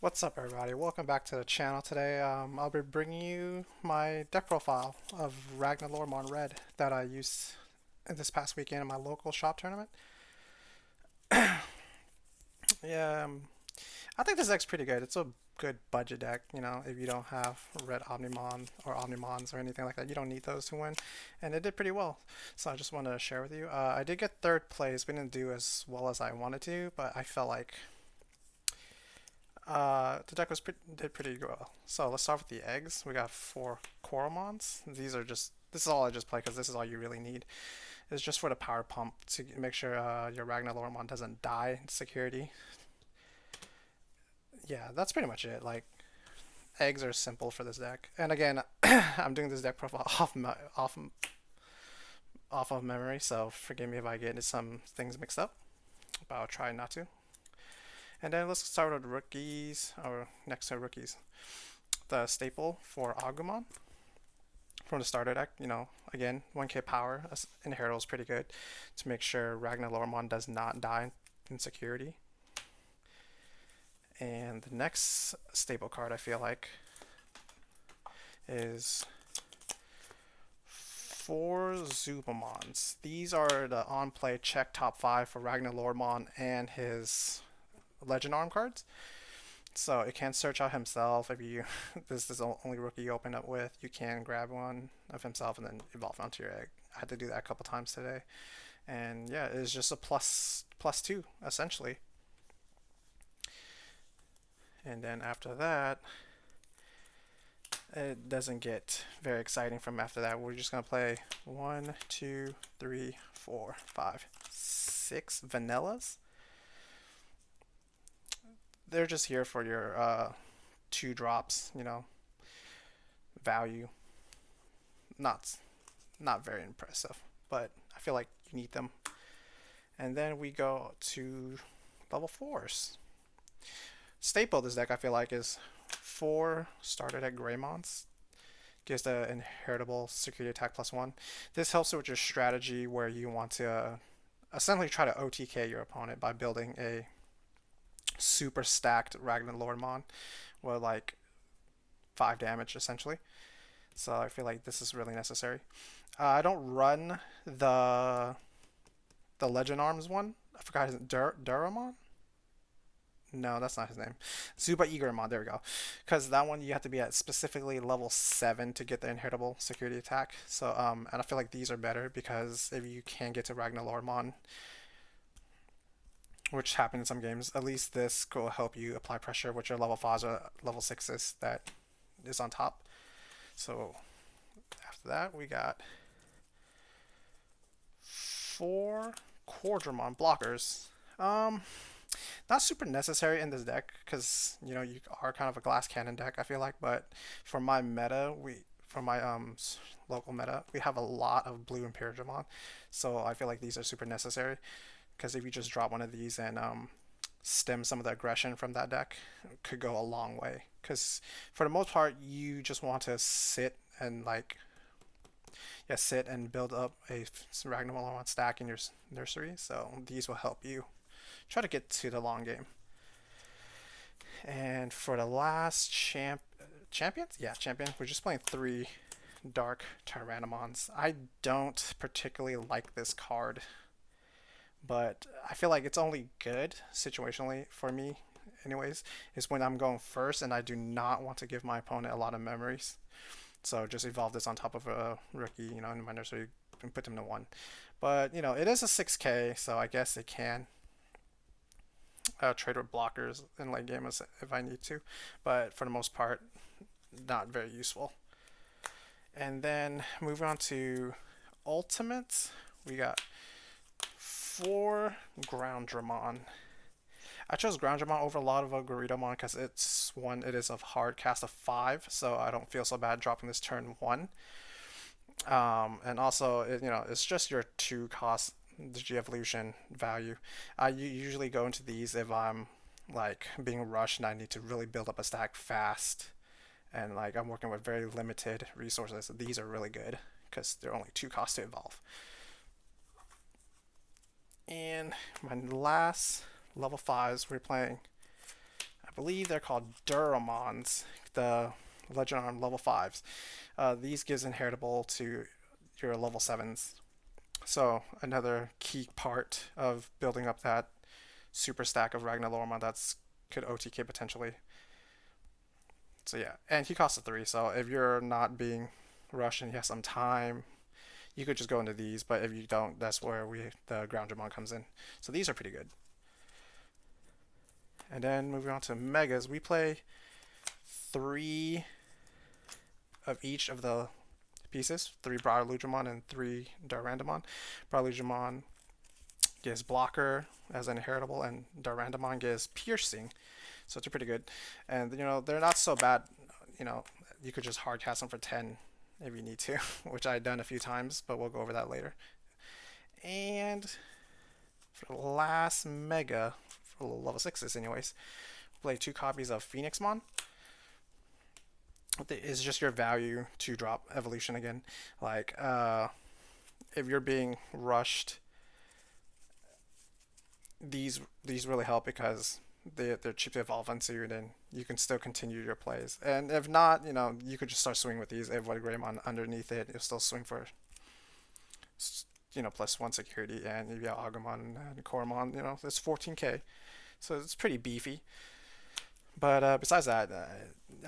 What's up, everybody? Welcome back to the channel today. I'll be bringing you my deck profile of RagnaLoardmon Red that I used in this past weekend in my local shop tournament. Yeah, I think this deck's pretty good. It's a good budget deck, if you don't have Red Omnimon or Omnimons or anything like that. You don't need those to win, and it did pretty well. So I just wanted to share with you. I did get third place. We didn't do as well as I wanted to, but I felt like the deck did pretty well. So let's start with the eggs. We got four Coromons. This is all I just play because this is all you really need. It's just for the power pump to make sure your RagnaLoardmon doesn't die in security. Yeah, that's pretty much it. Like, eggs are simple for this deck. And again, I'm doing this deck profile off of memory, so forgive me if I get some things mixed up, but I'll try not to. And then let's start with rookies, or next to rookies. The staple for Agumon from the starter deck, again, 1k power, Inheritable is pretty good to make sure RagnaLoardmon does not die in security. And the next staple card I feel like is 4 Zubamons. These are the on-play check top 5 for RagnaLoardmon and his Legend Arm cards. So it can search out himself. If you this is the only rookie you open up with, you can grab one of himself and then evolve onto your egg. I had to do that a couple times today, and yeah, it's just a plus 2 essentially. And then after that, it doesn't get very exciting from after that. We're just gonna play 1, 2, 3, 4, 5, 6 vanillas. They're just here for your 2 drops, value. Not not very impressive, but I feel like you need them. And then we go to level 4s. Staple of this deck I feel like is 4 starter deck Greymons. Gives the inheritable security attack +1. This helps with your strategy where you want to essentially try to OTK your opponent by building a super stacked RagnaLoardmon with like 5 damage essentially. So I feel like this is really necessary. I don't run the Legend Arms one. I forgot his Duramon. No, that's not his name. Zuba Eagermon. There we go. Because that one you have to be at specifically level 7 to get the inheritable security attack. So and I feel like these are better because if you can get to RagnaLoardmon, which happens in some games, at least this will help you apply pressure with your level 5s or level 6s that is on top. So after that, we got 4 Quadramon blockers. Not super necessary in this deck because you are kind of a glass cannon deck. I feel like, but for my meta, for my local meta, we have a lot of blue Imperialdramon, so I feel like these are super necessary because if you just drop one of these and stem some of the aggression from that deck, it could go a long way. Because for the most part, you just want to sit and sit and build up a RagnaLoardmon stack in your nursery. So these will help you try to get to the long game. And for the last champions, we're just playing 3 Dark Tyrannomons. I don't particularly like this card, but I feel like it's only good situationally for me anyways, is when I'm going first and I do not want to give my opponent a lot of memories. So just evolve this on top of a rookie, in my nursery and put them to 1. But, it is a 6k, so I guess it can trade with blockers in late game if I need to. But for the most part, not very useful. And then moving on to ultimates, we got 4 Groundramon. I chose Groundramon over a lot of Garudamon because it is a hard cast of 5, so I don't feel so bad dropping this turn 1. And also, it's just your 2 cost Digi-Evolution value. I usually go into these if I'm like being rushed and I need to really build up a stack fast, and like I'm working with very limited resources. These are really good because they're only 2 costs to evolve. And my last level 5s, we're playing believe they're called Duramons, the Legend Arm level 5s. These gives inheritable to your level 7s. So another key part of building up that super stack of RagnaLoardmon that's could OTK potentially. So yeah, and he costs a 3, so if you're not being rushed and you have some time, you could just go into these, but if you don't, that's where the Groundramon comes in. So these are pretty good. And then moving on to Megas, we play 3 of each of the pieces, 3 Broadaludramon and 3 Durandamon. Broadaludramon gives blocker as an inheritable, and Durandamon gives piercing. So it's pretty good. And they're not so bad. You could just hard cast them for 10 if you need to, which I've done a few times, but we'll go over that later. And for the last Mega, for level 6s anyways, play 2 copies of Phoenixmon. It's just your value to drop evolution again. Like, if you're being rushed, these really help because they're cheap to evolve into, and then you can still continue your plays. And if not, you could just start swinging with these. If what Greymon underneath it, you'll still swing for +1 security, and you got Agumon and Koromon, it's 14k, so it's pretty beefy. But besides that,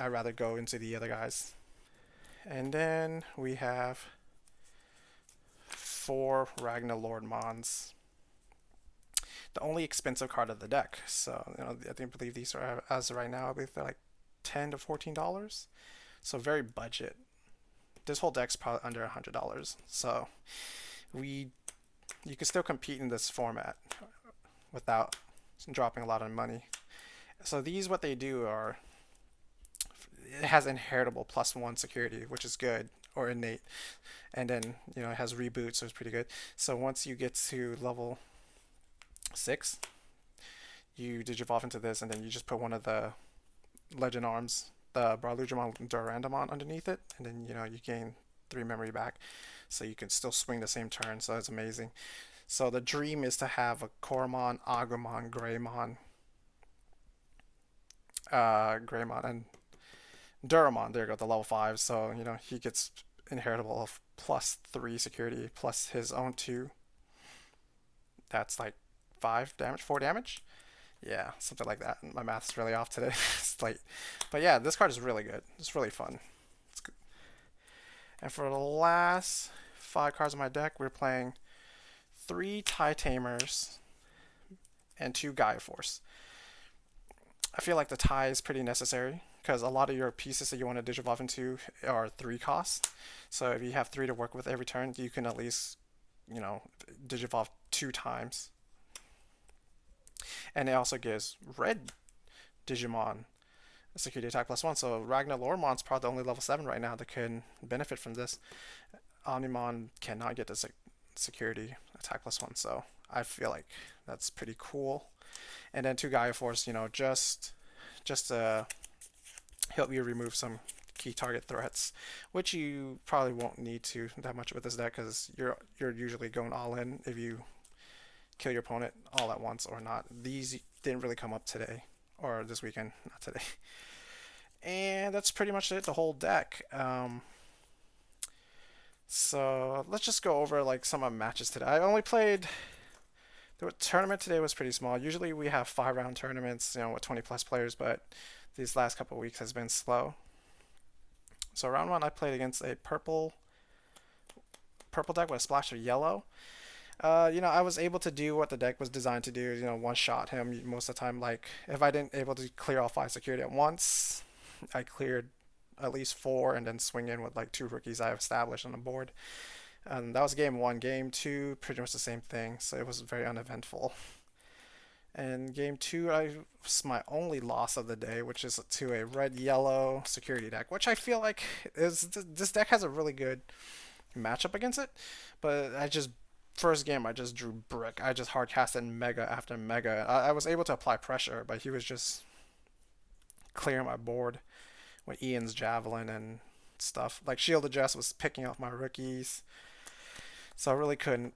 I'd rather go into the other guys. And then we have 4 RagnaLoardmons, the only expensive card of the deck. So I believe these are, as of right now, I believe they're like $10 to $14. So very budget. This whole deck's probably under $100. So you can still compete in this format without dropping a lot of money. So these, what they do are, it has inheritable +1 security, which is good, or innate, and then it has reboot, so it's pretty good. So once you get to level 6, you digivolve into this, and then you just put one of the Legend Arms, the Broadaludramon Durandamon underneath it, and then you gain 3 memory back, so you can still swing the same turn. So it's amazing. So the dream is to have a Koromon, Agumon, Greymon, and Duramon. There you go, the level 5. So he gets inheritable of +3 security plus his own 2. That's like 5 damage, 4 damage. Yeah, something like that. My math's really off today. It's late. But yeah, this card is really good. It's really fun. It's good. And for the last 5 cards in my deck, we're playing 3 TIE Tamers and 2 Gaia Force. I feel like the tie is pretty necessary because a lot of your pieces that you want to digivolve into are 3 costs. So if you have 3 to work with every turn, you can at least, digivolve 2 times. And it also gives red Digimon a security attack +1. So RagnaLoardmon's probably the only level 7 right now that can benefit from this. Omnimon cannot get the security attack +1, so I feel like that's pretty cool. And then 2 Gaia Force, just to help you remove some key target threats, which you probably won't need to that much with this deck because you're usually going all in if you kill your opponent all at once or not. These didn't really come up today or this weekend, not today. And that's pretty much it, the whole deck. So let's just go over like some of the matches today. I only played. The tournament today was pretty small. Usually we have 5-round tournaments, with 20+ players, but these last couple of weeks has been slow. So round 1, I played against a purple deck with a splash of yellow. I was able to do what the deck was designed to do. One-shot him most of the time. Like if I didn't able to clear all 5 security at once, I cleared at least 4 and then swing in with like 2 rookies I have established on the board. And that was game 1. Game 2, pretty much the same thing, so it was very uneventful. And game 2, was my only loss of the day, which is to a red-yellow security deck, which I feel like this deck has a really good matchup against it. But first game, I just drew brick. I just hard casted mega after mega. I was able to apply pressure, but he was just clearing my board with Ian's Javelin and stuff. Like Shield Adjust was picking off my rookies. So I really couldn't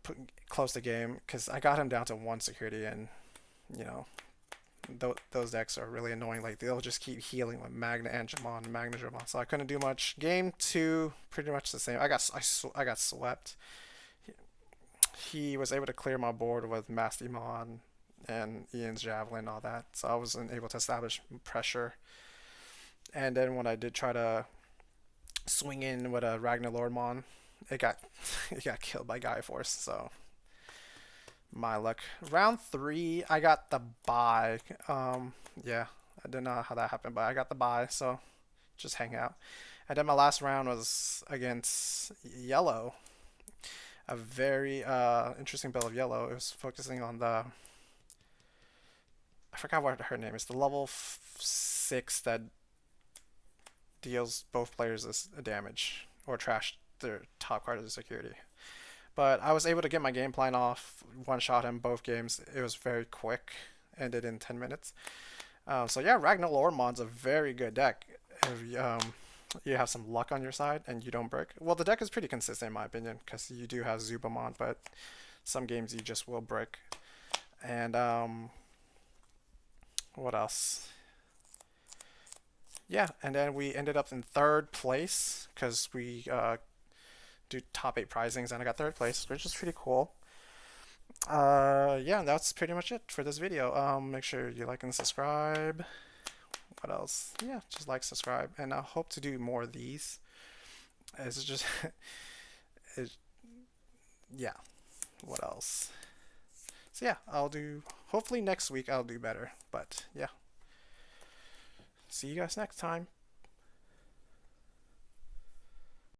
close the game because I got him down to 1 security, and those decks are really annoying. Like they'll just keep healing with Magna Angemon, Magna Dramon. So I couldn't do much. Game 2, pretty much the same. I got swept. He was able to clear my board with Mastimon and Ian's Javelin, all that. So I wasn't able to establish pressure. And then when I did try to swing in with a RagnaLoardmon, it got it got killed by Gaia Force. So my luck. Round 3, I got the bye. Yeah, I don't know how that happened, but I got the bye. So just hang out. And then my last round was against yellow. A very interesting build of yellow. It was focusing on the, I forgot what her name is. The level 6 that deals both players as a damage or trash their top card as a security. But I was able to get my game plan off, one shot him both games. It was very quick, ended in 10 minutes. So yeah, RagnaLoardmon's a very good deck. If you have some luck on your side and you don't break. Well, the deck is pretty consistent in my opinion because you do have Zubamon, but some games you just will break. And what else? Yeah, and then we ended up in 3rd place because we do top 8 prizings, and I got 3rd place, which is pretty cool. Yeah, and that's pretty much it for this video. Make sure you like and subscribe. What else? Yeah, just like, subscribe, and I hope to do more of these. It's just, yeah. What else? So yeah, I'll do. Hopefully next week I'll do better. But yeah, see you guys next time.